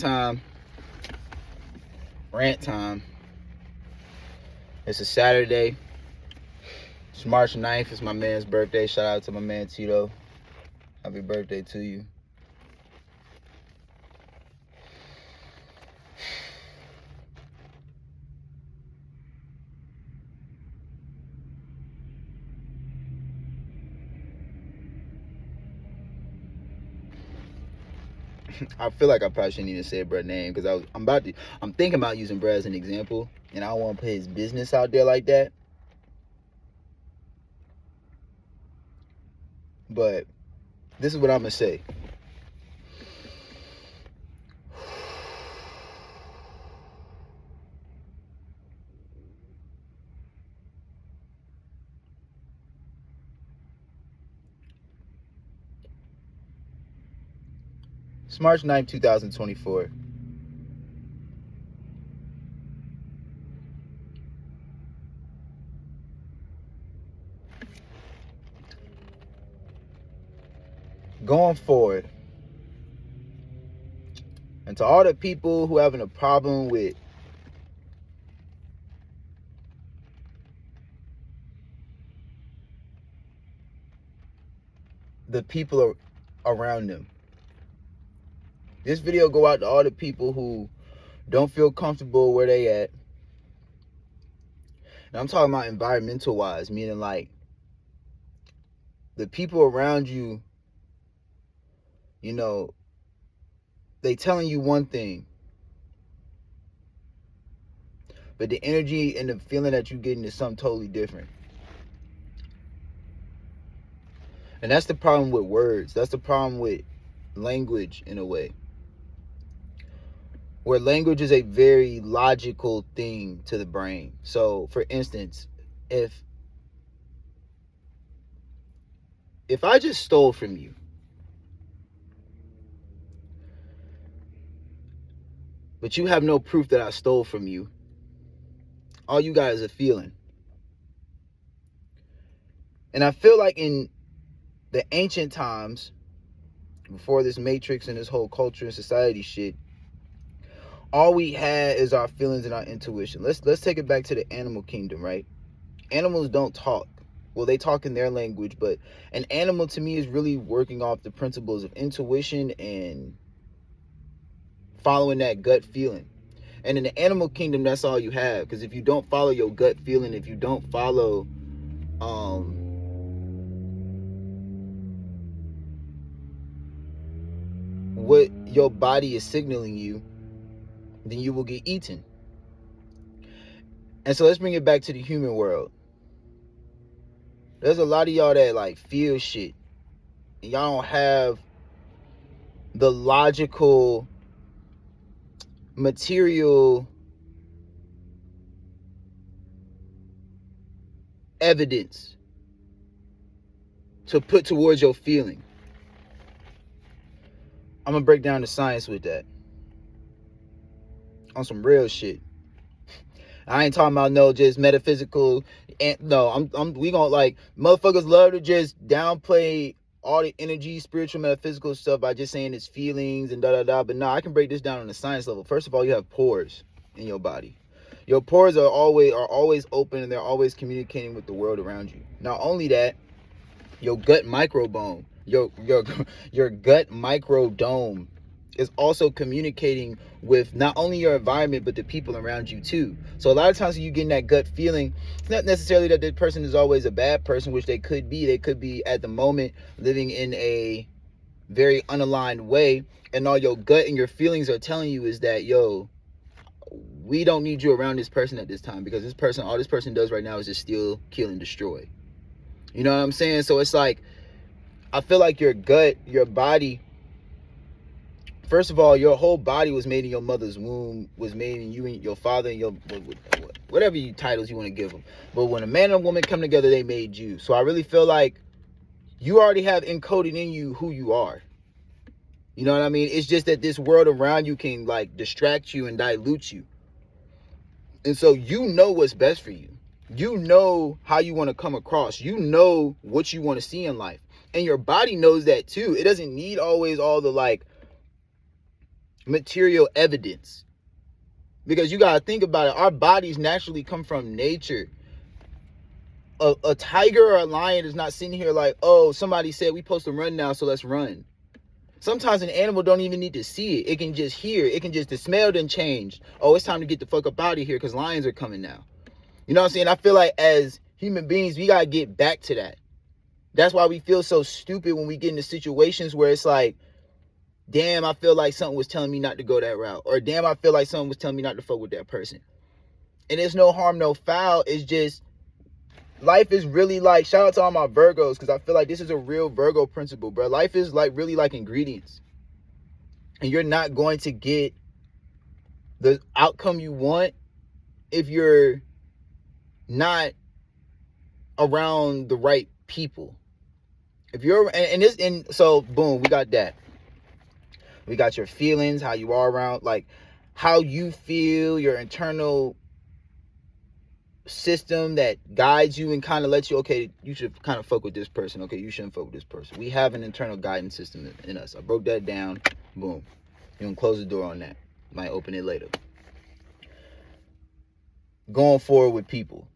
time. Rant time. It's a Saturday. It's March 9th. It's my man's birthday. Shout out to my man Tito. Happy birthday to you. I feel like I probably shouldn't even say bruh's name because I'm thinking about using bruh as an example, and I don't want to put his business out there like that. But this is what I'm gonna say. It's March 9th, 2024. Going forward, and to all the people who having a problem with the people around them, this video go out to all the people who don't feel comfortable where they at. And I'm talking about environmental wise, meaning like the people around you, you know, they telling you one thing, but the energy and the feeling that you're getting is something totally different. And that's the problem with words. That's the problem with language in a way. Where language is a very logical thing to the brain. So, for instance, if I just stole from you, but you have no proof that I stole from you, all you got is a feeling. And I feel like in the ancient times, before this matrix and this whole culture and society shit, all we had is our feelings and our intuition. Let's take it back to the animal kingdom, right? Animals don't talk. Well, they talk in their language, but an animal to me is really working off the principles of intuition and following that gut feeling. And in the animal kingdom, that's all you have. Because if you don't follow your gut feeling, if you don't follow what your body is signaling you, then you will get eaten. And so let's bring it back to the human world. There's a lot of y'all that like feel shit. And y'all don't have the logical, material evidence to put towards your feeling. I'm gonna break down the science with that on some real shit. I ain't talking about no just metaphysical. And no, we gonna like motherfuckers love to just downplay all the energy, spiritual, metaphysical stuff by just saying it's feelings and da. But no, I can break this down on the science level. First of all, you have pores in your body. Your pores are always open and they're always communicating with the world around you. Not only that, your gut microbiome, your gut microdome is also communicating with not only your environment but the people around you too. So a lot of times when you get that gut feeling, it's not necessarily that the person is always a bad person, which they could be. They could be at the moment living in a very unaligned way, and all your gut and your feelings are telling you is that, yo, we don't need you around this person at this time, because this person, all this person does right now is just steal, kill, and destroy. You know what I'm saying? So it's like, I feel like your gut, your body, first of all, your whole body was made in your mother's womb, was made in you and your father and your, whatever you titles you want to give them. But when a man and a woman come together, they made you. So I really feel like you already have encoded in you who you are. You know what I mean? It's just that this world around you can like distract you and dilute you. And so you know what's best for you. You know how you want to come across. You know what you want to see in life. And your body knows that too. It doesn't need always all the like material evidence. Because you got to think about it. Our bodies naturally come from nature. A tiger or a lion is not sitting here like, oh, somebody said we supposed to run now, so let's run. Sometimes an animal don't even need to see it. It can just hear. It can just, the smell done changed. Oh, it's time to get the fuck up out of here because lions are coming now. You know what I'm saying? I feel like as human beings, we got to get back to that. That's why we feel so stupid when we get into situations where it's like, damn, I feel like something was telling me not to go that route. Or damn, I feel like something was telling me not to fuck with that person. And it's no harm, no foul. It's just, life is really like, shout out to all my Virgos, because I feel like this is a real Virgo principle, bro. Life is like really like ingredients. And you're not going to get the outcome you want if you're not around the right people. If you're, and so boom, we got that. We got your feelings, how you are around, like how you feel, your internal system that guides you and kind of lets you, okay, you should kind of fuck with this person. Okay, you shouldn't fuck with this person. We have an internal guidance system in us. I broke that down. Boom. You can close the door on that. Might open it later. Going forward with people.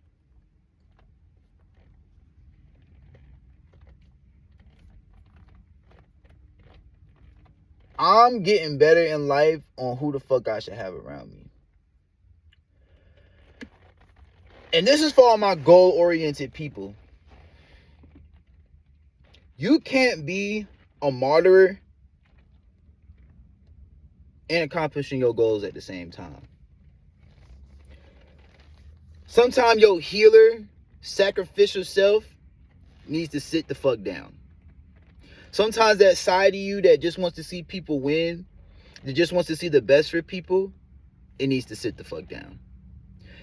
I'm getting better in life on who the fuck I should have around me. And this is for all my goal-oriented people. You can't be a martyr and accomplishing your goals at the same time. Sometimes your healer, sacrificial self needs to sit the fuck down. Sometimes that side of you that just wants to see people win, that just wants to see the best for people, it needs to sit the fuck down.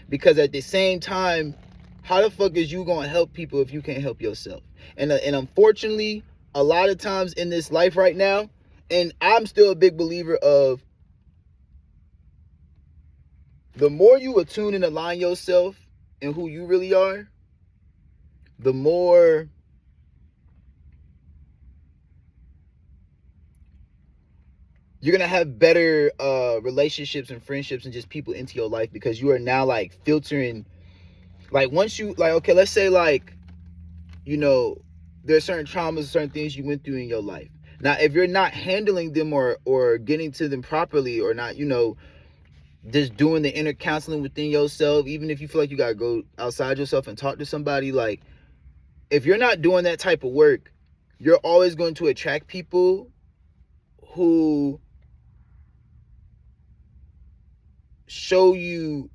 Because at the same time, how the fuck is you gonna help people if you can't help yourself? And unfortunately, a lot of times in this life right now, and I'm still a big believer of, the more you attune and align yourself and who you really are, the more you're gonna have better relationships and friendships and just people into your life, because you are now like filtering, like once you, like, okay, let's say like, you know, there are certain traumas, certain things you went through in your life. Now, if you're not handling them or getting to them properly, or not, you know, just doing the inner counseling within yourself, even if you feel like you gotta go outside yourself and talk to somebody, like if you're not doing that type of work, you're always going to attract people who show you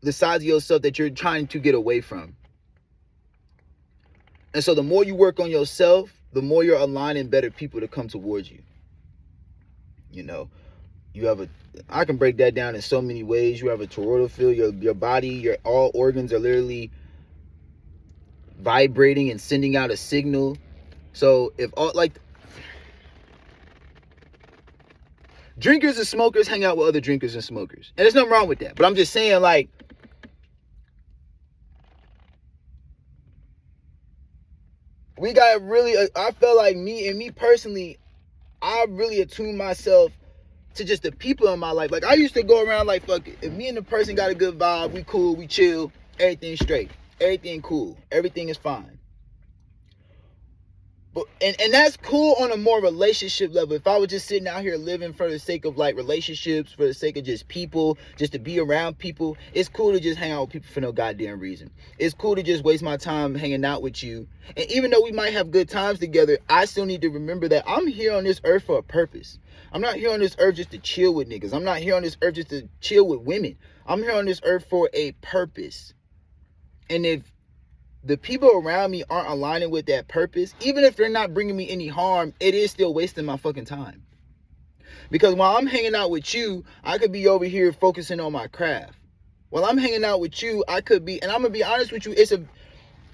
the sides of yourself that you're trying to get away from. And so the more you work on yourself, the more you're aligning better people to come towards you. You know, you have I can break that down in so many ways. You have a toroidal field, your body, all organs are literally vibrating and sending out a signal. So if all, like, drinkers and smokers hang out with other drinkers and smokers. And there's nothing wrong with that. But I'm just saying, like, we got really, I feel like me personally, I really attune myself to just the people in my life. Like, I used to go around like, fuck it. If me and the person got a good vibe, we cool, we chill, everything's straight. Everything cool. Everything is fine. But and that's cool on a more relationship level. If I was just sitting out here living for the sake of like relationships, for the sake of just people, just to be around people, it's cool to just hang out with people for no goddamn reason. It's cool to just waste my time hanging out with you. And even though we might have good times together, I still need to remember that I'm here on this earth for a purpose. I'm not here on this earth just to chill with niggas. I'm not here on this earth just to chill with women. I'm here on this earth for a purpose. And if the people around me aren't aligning with that purpose, even if they're not bringing me any harm, it is still wasting my fucking time. Because while I'm hanging out with you, I could be over here focusing on my craft. While I'm hanging out with you, I could be, and I'm gonna be honest with you,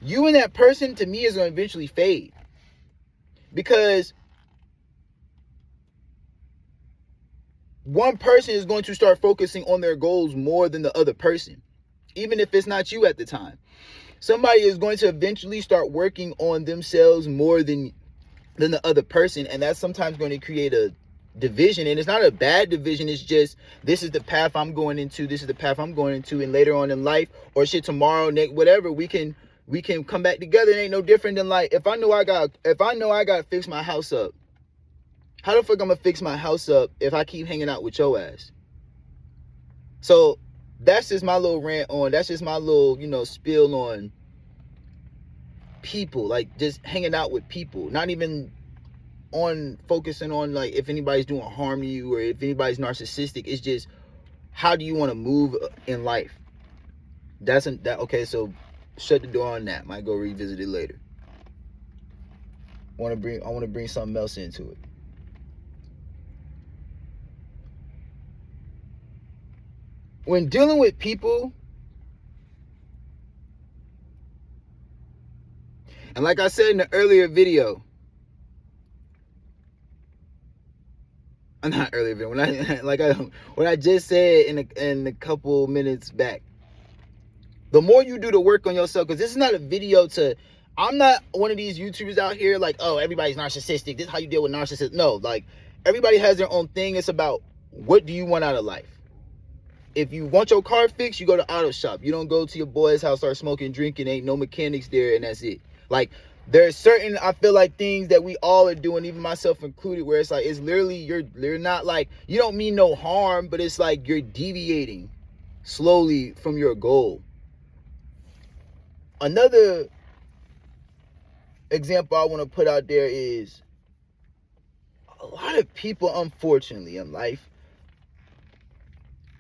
you and that person to me is gonna eventually fade. Because one person is going to start focusing on their goals more than the other person, even if it's not you at the time. Somebody is going to eventually start working on themselves more than the other person, and that's sometimes going to create a division, and it's not a bad division. It's just, this is the path I'm going into, this is the path I'm going into, and later on in life, or shit, tomorrow, next, whatever, we can come back together. It ain't no different than, like, if I know I got to fix my house up, how the fuck I'm gonna fix my house up if I keep hanging out with your ass? So that's just my little rant on, that's just my little, spill on people, like, just hanging out with people, not even on focusing on, like, if anybody's doing harm to you or if anybody's narcissistic. It's just, how do you want to move in life? Okay, so shut the door on that. Might go revisit it later. I want to bring something else into it. When dealing with people, and like I said in the earlier video, not earlier video, when I just said in a couple minutes back, the more you do the work on yourself, because this is not a video I'm not one of these YouTubers out here like, oh, everybody's narcissistic, this is how you deal with narcissists. No, like, everybody has their own thing. It's about, what do you want out of life? If you want your car fixed, you go to auto shop. You don't go to your boy's house, start smoking, drinking, ain't no mechanics there, and that's it. Like, there's certain, I feel like, things that we all are doing, even myself included, where it's like, it's literally, you're not, like, you don't mean no harm, but it's like you're deviating slowly from your goal. Another example I want to put out there is, a lot of people, unfortunately, in life,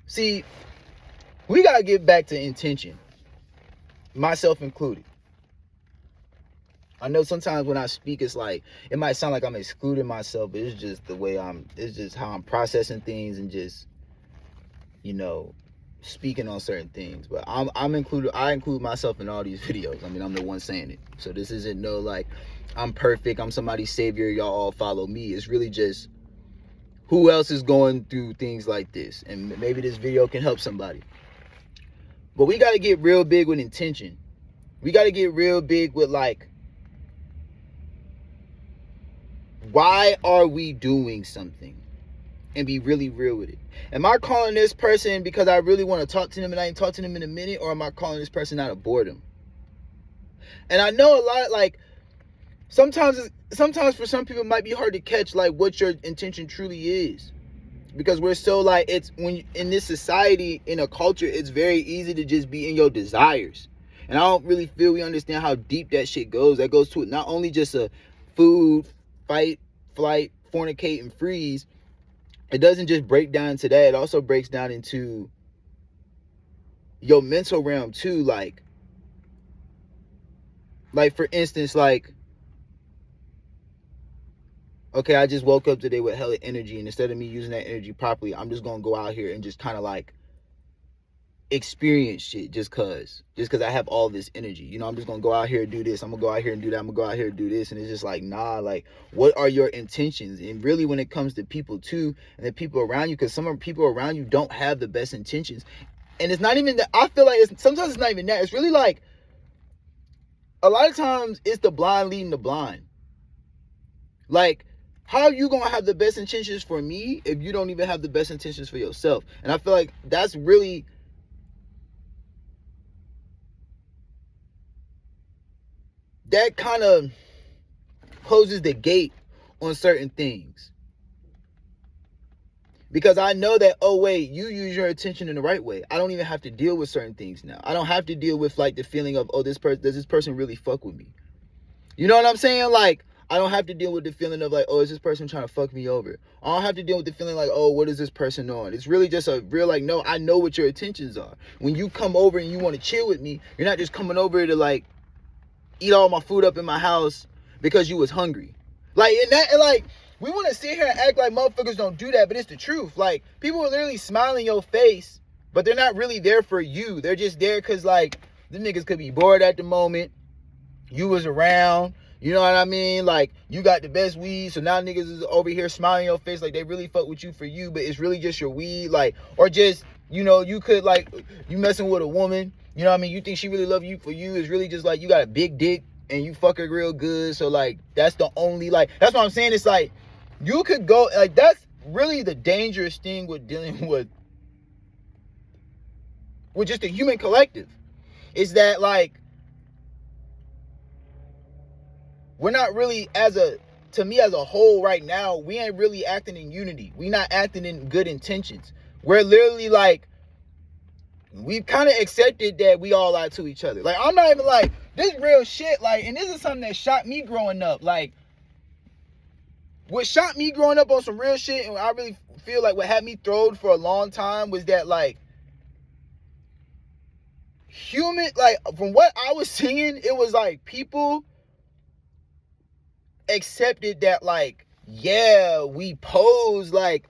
see, we got to get back to intention, myself included. I know sometimes when I speak, it's like, it might sound like I'm excluding myself, but it's just the way it's just how I'm processing things and just, speaking on certain things. But I include myself in all these videos. I mean, I'm the one saying it. So this isn't no, like, I'm perfect, I'm somebody's savior, y'all all follow me. It's really just, who else is going through things like this? And maybe this video can help somebody. But we got to get real big with intention. We got to get real big with, like, why are we doing something? And be really real with it. Am I calling this person because I really want to talk to them and I ain't talked to them in a minute? Or am I calling this person out of boredom? And I know a lot, like, sometimes for some people it might be hard to catch, like, what your intention truly is. Because we're so, like, it's, when in this society, in a culture, it's very easy to just be in your desires. And I don't really feel we understand how deep that shit goes. That goes to it, not only just a food, fight, flight, fornicate, and freeze. It doesn't just break down into that. It also breaks down into your mental realm too. Like for instance, like, okay, I just woke up today with hella energy, and instead of me using that energy properly, I'm just gonna go out here and just kind of like experience shit just cause I have all this energy. I'm just gonna go out here and do this, I'm gonna go out here and do that, I'm gonna go out here and do this. And it's just like, nah, like, what are your intentions? And really, when it comes to people too, and the people around you, because some people around you don't have the best intentions. And it's not even that, I feel like sometimes it's not even that. It's really like, a lot of times it's the blind leading the blind. Like, how are you gonna have the best intentions for me if you don't even have the best intentions for yourself? And I feel like that's really, that kind of closes the gate on certain things. Because I know that, oh wait, you use your attention in the right way. I don't even have to deal with certain things now. I don't have to deal with, like, the feeling of, oh, does this person really fuck with me? You know what I'm saying? Like, I don't have to deal with the feeling of, like, oh, is this person trying to fuck me over? I don't have to deal with the feeling like, oh, what is this person on? It's really just a real, like, no, I know what your intentions are. When you come over and you want to chill with me, you're not just coming over to, like, eat all my food up in my house because you was hungry. Like, and like, we want to sit here and act like motherfuckers don't do that, but it's the truth. Like, people are literally smiling in your face, but they're not really there for you. They're just there because, like, the niggas could be bored at the moment. You was around. You know what I mean? Like, you got the best weed, so now niggas is over here smiling in your face like they really fuck with you for you, but it's really just your weed. Like, or just, you could, like, you messing with a woman. You know what I mean? You think she really love you for you. It's really just like you got a big dick and you fuck her real good. So, like, that's the only, like, that's what I'm saying. It's like, you could go, like, really the dangerous thing with dealing with just the human collective is that, like, we're not really, to me as a whole right now, we ain't really acting in unity. We not acting in good intentions. We're literally like, we've kind of accepted that we all lie to each other. Like, I'm not even like, this real shit, like, and this is something that shocked me growing up. Like, what shocked me growing up on some real shit, and I really feel like what had me throwed for a long time was that, like, from what I was seeing, it was like people accepted that, like, yeah, we pose like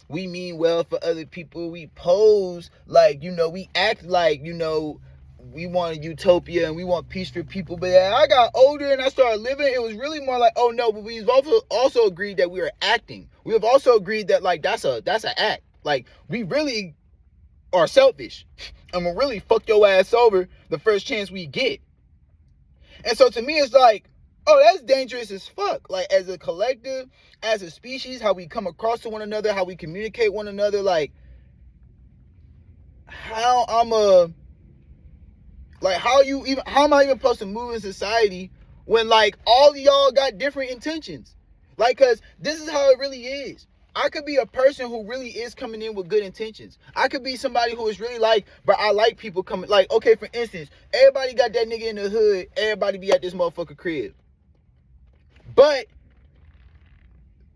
we mean well for other people. We pose like, we act like, we want a utopia and we want peace for people. But as I got older and I started living, it was really more like, oh no, but we've also agreed that we are acting. We have also agreed that, like, that's an act. Like, we really are selfish and we'll really fuck your ass over the first chance we get. And so to me, it's like, oh, that's dangerous as fuck. Like, as a collective, as a species, how we come across to one another, how we communicate one another, like, how am I even supposed to move in society when, like, all of y'all got different intentions? Like, cause this is how it really is. I could be a person who really is coming in with good intentions. I could be somebody who is really like, but I like people coming, like, okay, for instance, everybody got that nigga in the hood, everybody be at this motherfucker crib. But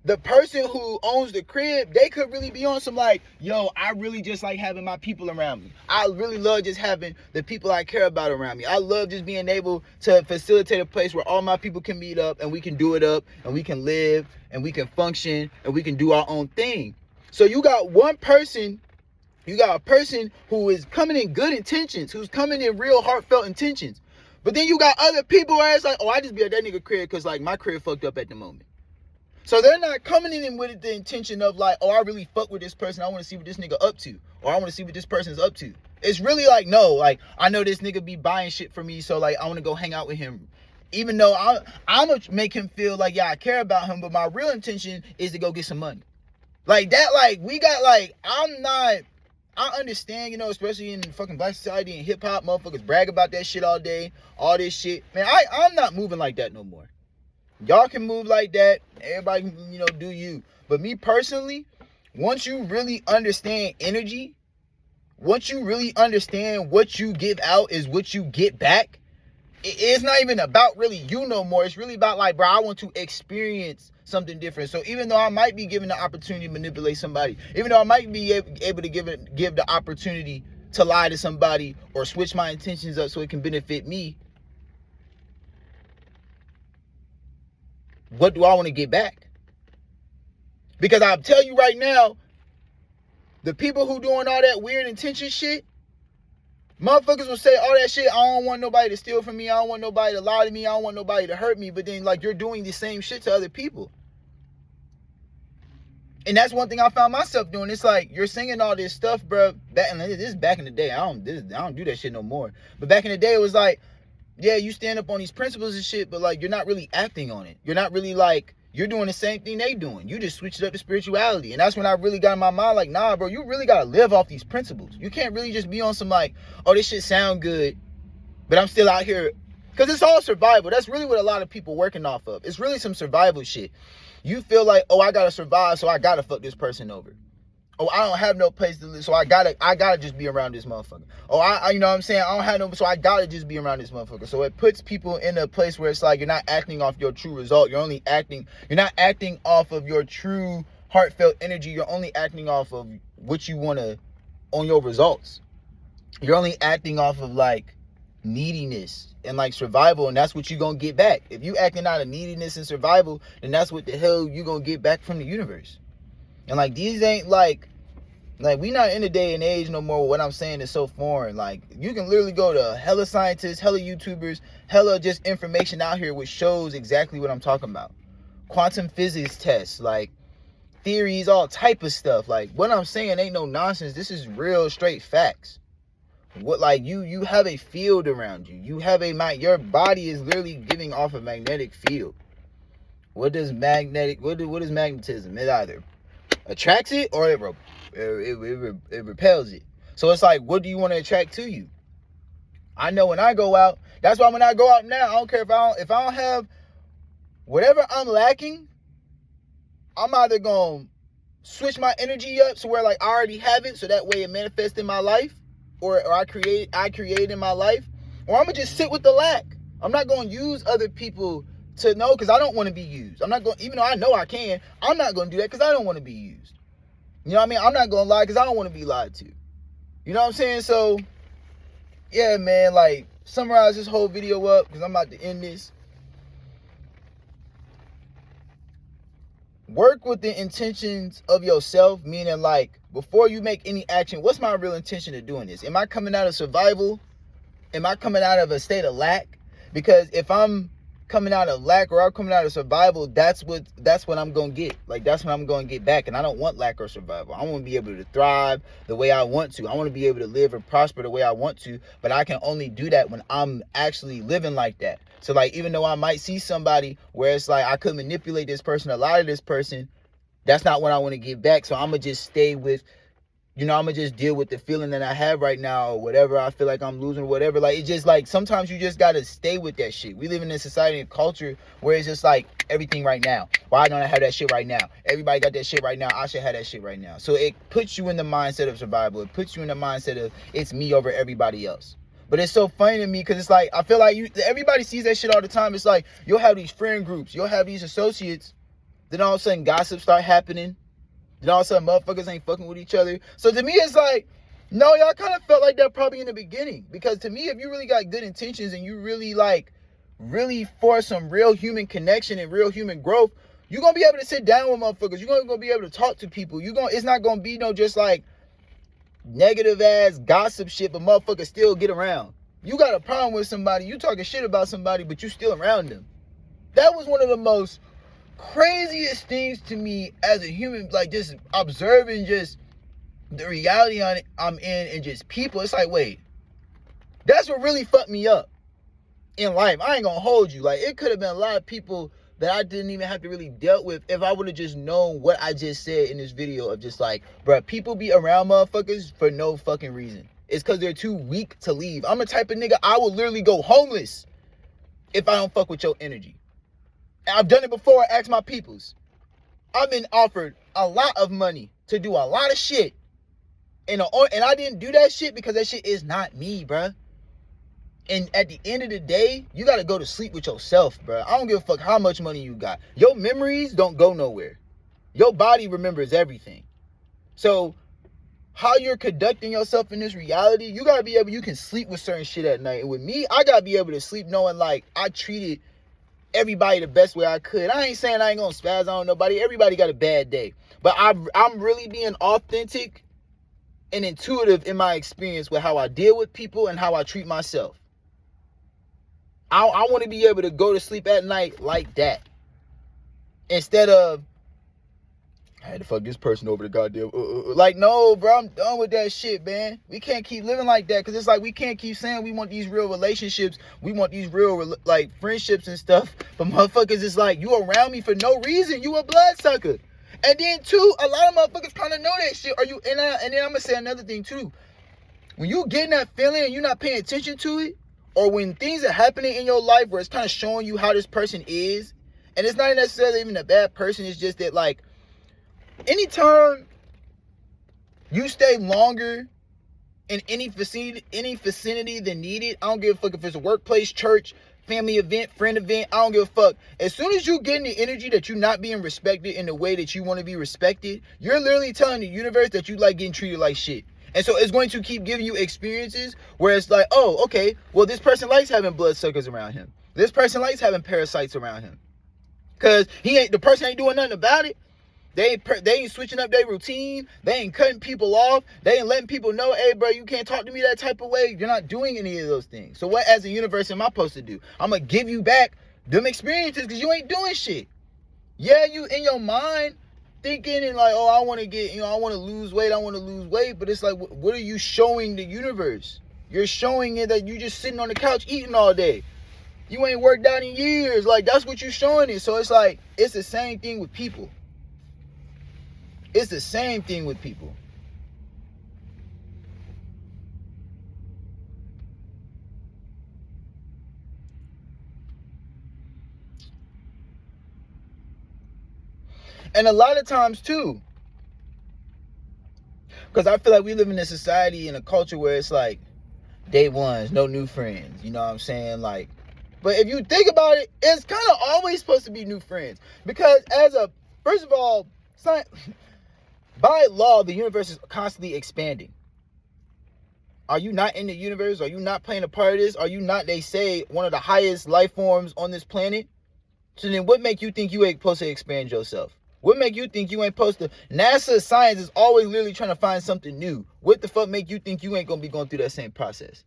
the person who owns the crib, they could really be on some like, yo, I really just like having my people around me. I really love just having the people I care about around me. I love just being able to facilitate a place where all my people can meet up and we can do it up and we can live and we can function and we can do our own thing. So you got a person who is coming in good intentions, who's coming in real heartfelt intentions. But then you got other people where it's like, oh, I just be at that nigga crib because, like, my crib fucked up at the moment. So they're not coming in with the intention of, like, oh, I really fuck with this person. I want to see what this nigga up to. Or I want to see what this person's up to. It's really like, no, like, I know this nigga be buying shit for me, so, like, I want to go hang out with him. Even though I'm going to make him feel like, yeah, I care about him, but my real intention is to go get some money. Like, that, like, we got, like, I understand, especially in fucking black society and hip-hop, motherfuckers brag about that shit all day, all this shit. Man, I'm not moving like that no more. Y'all can move like that. Everybody can, do you. But me personally, once you really understand energy, once you really understand what you give out is what you get back, it's not even about really you no more. It's really about, like, bro, I want to experience something different. So even though I might be given the opportunity to manipulate somebody, even though I might be able to give the opportunity to lie to somebody or switch my intentions up so it can benefit me, what do I want to get back? Because I'll tell you right now, the people who doing all that weird intention shit, motherfuckers will say all that shit, I don't want nobody to steal from me, I don't want nobody to lie to me, I don't want nobody to hurt me, but then, like, you're doing the same shit to other people. And that's one thing I found myself doing. It's like, you're singing all this stuff, bro. And this is back in the day. I don't do that shit no more. But back in the day, it was like, yeah, you stand up on these principles and shit, but, like, you're not really acting on it. You're not really, like, you're doing the same thing they doing. You just switched up to spirituality. And that's when I really got in my mind, like, nah, bro, you really got to live off these principles. You can't really just be on some, like, oh, this shit sound good, but I'm still out here. Because it's all survival. That's really what a lot of people working off of. It's really some survival shit. You feel like, oh, I got to survive, so I got to fuck this person over. Oh, I don't have no place to live, so I gotta just be around this motherfucker. Oh, I you know what I'm saying? I don't have no, so I gotta just be around this motherfucker. So it puts people in a place where it's like, you're not acting off your true result. You're not acting off of your true heartfelt energy. You're only acting off of what you want to, on your results. You're only acting off of, like, neediness and, like, survival, and that's what you're gonna get back. If you acting out of neediness and survival, then that's what the hell you gonna get back from the universe. And, like, these ain't, like, we not in the day and age no more. What I'm saying is so foreign. Like, you can literally go to hella scientists, hella YouTubers, hella just information out here which shows exactly what I'm talking about. Quantum physics tests, like, theories, all type of stuff. Like, what I'm saying ain't no nonsense. This is real straight facts. What, like, you have a field around you. You have your body is literally giving off a magnetic field. What is magnetism? It's either attracts it or it repels it. So it's like, what do you want to attract to you? I know when I go out, that's why when I go out now, I don't care if I don't have whatever I'm lacking, I'm either going to switch my energy up so where like I already have it, so that way it manifests in my life, or I create in my life, or I'm going to just sit with the lack. I'm not going to use other people to know, because I don't want to be used. I'm not going, even though I know I can, I'm not going to do that because I don't want to be used. You know what I mean? I'm not going to lie because I don't want to be lied to. You know what I'm saying? So, yeah, man, like, summarize this whole video up because I'm about to end this. Work with the intentions of yourself, meaning like, before you make any action, what's my real intention of doing this? Am I coming out of survival? Am I coming out of a state of lack? Because if I'm coming out of lack or I'm coming out of survival, that's what I'm going to get. Like, that's what I'm going to get back. And I don't want lack or survival. I want to be able to thrive the way I want to. I want to be able to live and prosper the way I want to. But I can only do that when I'm actually living like that. So, like, even though I might see somebody where it's like I could manipulate this person, a lot of this person, that's not what I want to get back. So I'm going to just stay with, I'm going to just deal with the feeling that I have right now, or whatever I feel like I'm losing, or whatever. Like, it's just like, sometimes you just got to stay with that shit. We live in a society and culture where it's just like, everything right now. Why don't I have that shit right now? Everybody got that shit right now. I should have that shit right now. So it puts you in the mindset of survival. It puts you in the mindset of, it's me over everybody else. But it's so funny to me because it's like, I feel like everybody sees that shit all the time. It's like, you'll have these friend groups. You'll have these associates. Then all of a sudden, gossip start happening. Then all of a sudden, motherfuckers ain't fucking with each other. So to me, it's like, no, y'all kind of felt like that probably in the beginning. Because to me, if you really got good intentions and you really really for some real human connection and real human growth, you're going to be able to sit down with motherfuckers. You're going to be able to talk to people. It's not going to be no just like negative ass gossip shit, but motherfuckers still get around. You got a problem with somebody, you talking shit about somebody, but you still around them. That was one of the most craziest things to me as a human, like just observing just the reality on it I'm in and just people. It's like, wait, that's what really fucked me up in life. I ain't gonna hold you. Like, it could have been a lot of people that I didn't even have to really dealt with if I would have just known what I just said in this video of just like, bruh, people be around motherfuckers for no fucking reason. It's because they're too weak to leave. I'm the type of nigga, I will literally go homeless if I don't fuck with your energy. I've done it before. Ask my peoples. I've been offered a lot of money to do a lot of shit. And I didn't do that shit because that shit is not me, bruh. And at the end of the day, you got to go to sleep with yourself, bruh. I don't give a fuck how much money you got. Your memories don't go nowhere. Your body remembers everything. So how you're conducting yourself in this reality, you got to be able, you can sleep with certain shit at night. And with me, I got to be able to sleep knowing like I treated everybody the best way I could. I ain't saying I ain't gonna spaz on nobody. Everybody got a bad day. But I'm really being authentic and intuitive in my experience with how I deal with people and how I treat myself. I want to be able to go to sleep at night like that. Instead of, I had to fuck this person over the goddamn... Like, no, bro, I'm done with that shit, man. We can't keep living like that, because it's like we can't keep saying we want these real relationships. We want these real, like, friendships and stuff. But motherfuckers is like, you around me for no reason. You a bloodsucker. And then, too, a lot of motherfuckers kind of know that shit. And then I'm going to say another thing, too. When you getting that feeling and you're not paying attention to it, or when things are happening in your life where it's kind of showing you how this person is, and it's not necessarily even a bad person, it's just that, like, anytime you stay longer in any vicinity than needed, I don't give a fuck if it's a workplace, church, family event, friend event, I don't give a fuck. As soon as you get in the energy that you're not being respected in the way that you want to be respected, you're literally telling the universe that you like getting treated like shit. And so it's going to keep giving you experiences where it's like, oh, okay, well, this person likes having bloodsuckers around him. This person likes having parasites around him. Because the person ain't doing nothing about it. They ain't switching up their routine. They ain't cutting people off. They ain't letting people know, hey, bro, you can't talk to me that type of way. You're not doing any of those things. So what, as a universe, am I supposed to do? I'm going to give you back them experiences because you ain't doing shit. Yeah, you in your mind thinking and like, oh, I want to lose weight. But it's like, what are you showing the universe? You're showing it that you just sitting on the couch eating all day. You ain't worked out in years. Like, that's what you're showing it. So it's like, it's the same thing with people. It's the same thing with people. And a lot of times too, because I feel like we live in a society, in a culture where it's like day ones, no new friends. You know what I'm saying? Like, but if you think about it, it's kind of always supposed to be new friends. Because first of all, by law, the universe is constantly expanding. Are you not in the universe? Are you not playing a part of this? Are you not, they say, one of the highest life forms on this planet? So then what make you think you ain't supposed to expand yourself? What make you think you ain't supposed to? NASA science is always literally trying to find something new. What the fuck make you think you ain't going to be going through that same process?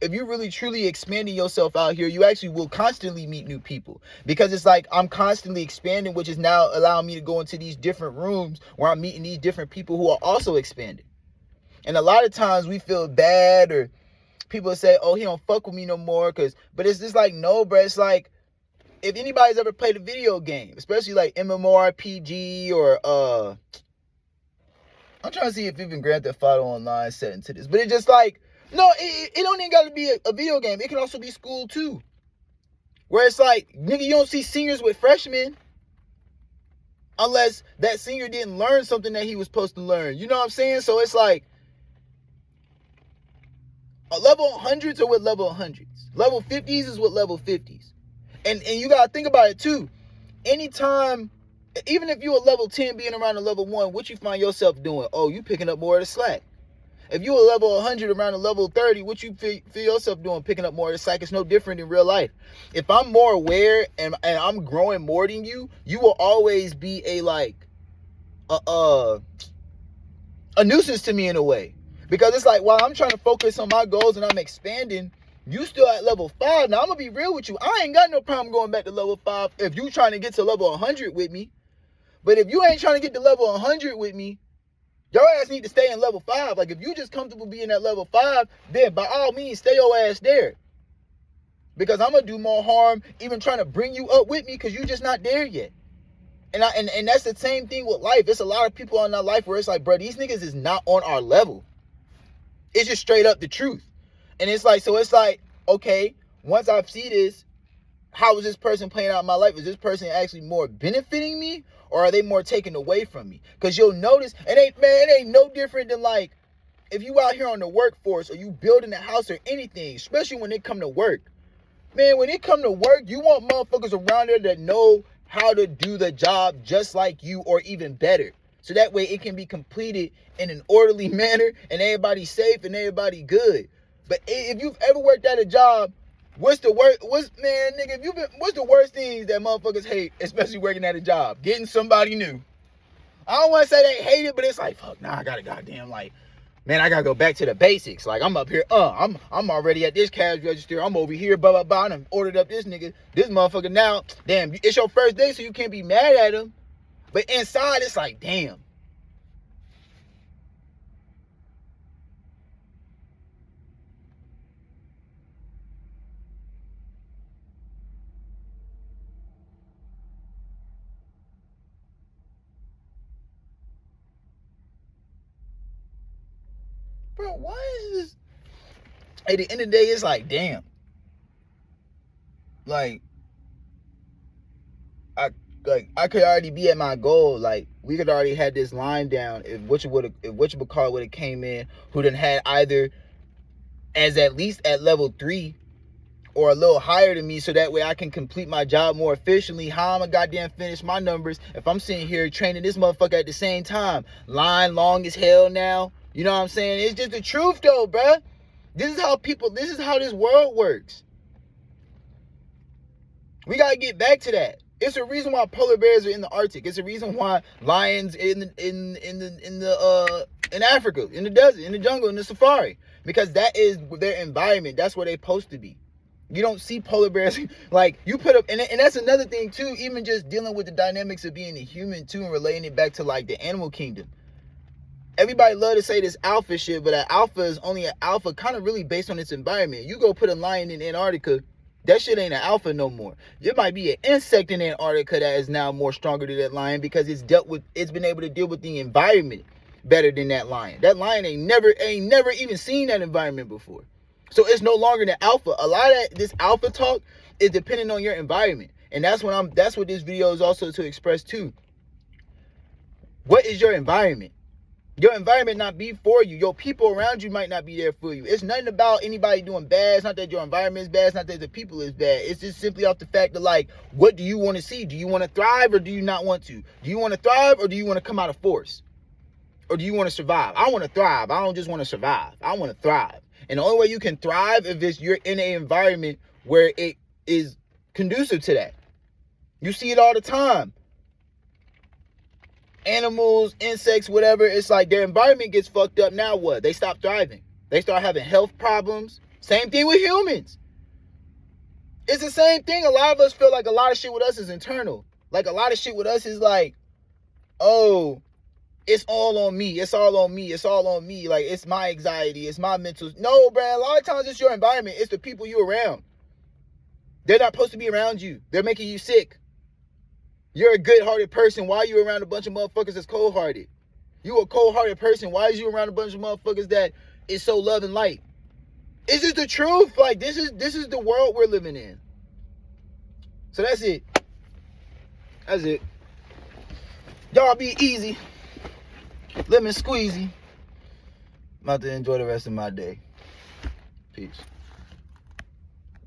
If you really truly expanding yourself out here, you actually will constantly meet new people. Because it's like I'm constantly expanding, which is now allowing me to go into these different rooms where I'm meeting these different people who are also expanding. And a lot of times we feel bad, or people say, oh, he don't fuck with me no more. But it's just like, no, bro. It's like, if anybody's ever played a video game, especially like MMORPG or I'm trying to see if even Grand Theft Auto Online set into this, but it's just like, no, it don't even got to be a video game. It can also be school too, where it's like, nigga, you don't see seniors with freshmen unless that senior didn't learn something that he was supposed to learn. You know what I'm saying? So it's like, level 100s are with level 100s. Level 50s is with level 50s. And you got to think about it too. Anytime, even if you a level 10 being around a level 1, what you find yourself doing? Oh, you picking up more of the slack. If you a level 100 around a level 30, what you feel yourself doing? Picking up more of the slack. It's no different in real life. If I'm more aware and I'm growing more than you, you will always be a nuisance to me in a way. Because it's like, while I'm trying to focus on my goals and I'm expanding, you still at level 5. Now, I'm going to be real with you. I ain't got no problem going back to level 5 if you trying to get to level 100 with me. But if you ain't trying to get to level 100 with me, your ass need to stay in level 5. Like, if you just comfortable being at level 5, then by all means, stay your ass there. Because I'm going to do more harm even trying to bring you up with me because you just not there yet. And that's the same thing with life. It's a lot of people in our life where it's like, bro, these niggas is not on our level. It's just straight up the truth. And it's like, so it's like, okay, once I see this, how is this person playing out in my life? Is this person actually more benefiting me, or are they more taken away from me? Because you'll notice, it ain't no different than like, if you out here on the workforce or you building a house or anything, especially when it come to work. Man, when it come to work, you want motherfuckers around there that know how to do the job just like you or even better. So that way it can be completed in an orderly manner and everybody's safe and everybody good. But if you've ever worked at a job, what's the worst things that motherfuckers hate, especially working at a job? Getting somebody new. I don't want to say they hate it, but it's like, fuck, nah, I gotta goddamn, like, man, I gotta go back to the basics. Like, I'm up here, I'm already at this cash register. I'm over here, blah, blah, blah. I done ordered up this nigga, this motherfucker now. Damn, it's your first day, so you can't be mad at him. But inside, it's like, damn. Bro, why is this? At the end of the day, it's like, damn. Like, I could already be at my goal. Like, we could already had this line down if whatchamacallit would have came in, who done had either as at least at level 3 or a little higher than me, so that way I can complete my job more efficiently. How I'm gonna goddamn finish my numbers if I'm sitting here training this motherfucker at the same time? Line long as hell now. You know what I'm saying? It's just the truth though, bruh. This is how this world works. We gotta get back to that. It's a reason why polar bears are in the Arctic. It's a reason why lions in Africa, in the desert, in the jungle, in the safari. Because that is their environment. That's where they're supposed to be. You don't see polar bears like you put up, and that's another thing too. Even just dealing with the dynamics of being a human too, and relating it back to like the animal kingdom. Everybody love to say this alpha shit, but an alpha is only an alpha kind of really based on its environment. You go put a lion in Antarctica, That shit ain't an alpha no more. There might be an insect in Antarctica that is now more stronger than that lion because it's been able to deal with the environment better than that lion. That lion ain't never even seen that environment before. So it's no longer the alpha. A lot of this alpha talk is dependent on your environment. And that's what this video is also to express too. What is your environment? Your environment not be for you. Your people around you might not be there for you. It's nothing about anybody doing bad. It's not that your environment is bad. It's not that the people is bad. It's just simply off the fact of like, what do you want to see? Do you want to thrive or do you not want to? Do you want to thrive or do you want to come out of force? Or do you want to survive? I want to thrive. I don't just want to survive. I want to thrive. And the only way you can thrive is you're in an environment where it is conducive to that. You see it all the time. Animals, insects, whatever, it's like their environment gets fucked up. Now what? They stop thriving. They start having health problems. Same thing with humans. It's the same thing. A lot of us feel like a lot of shit with us is internal. Like a lot of shit with us is like, oh, it's all on me. It's all on me. It's all on me. Like, it's my anxiety. It's my mental. No, bro. A lot of times it's your environment. It's the people you around. They're not supposed to be around you. They're making you sick. You're a good-hearted person. Why are you around a bunch of motherfuckers that's cold-hearted? You a cold-hearted person. Why is you around a bunch of motherfuckers that is so love and light? It's just the truth. Like, this is the world we're living in. So that's it. That's it. Y'all be easy. Lemon squeezy. I'm about to enjoy the rest of my day. Peace.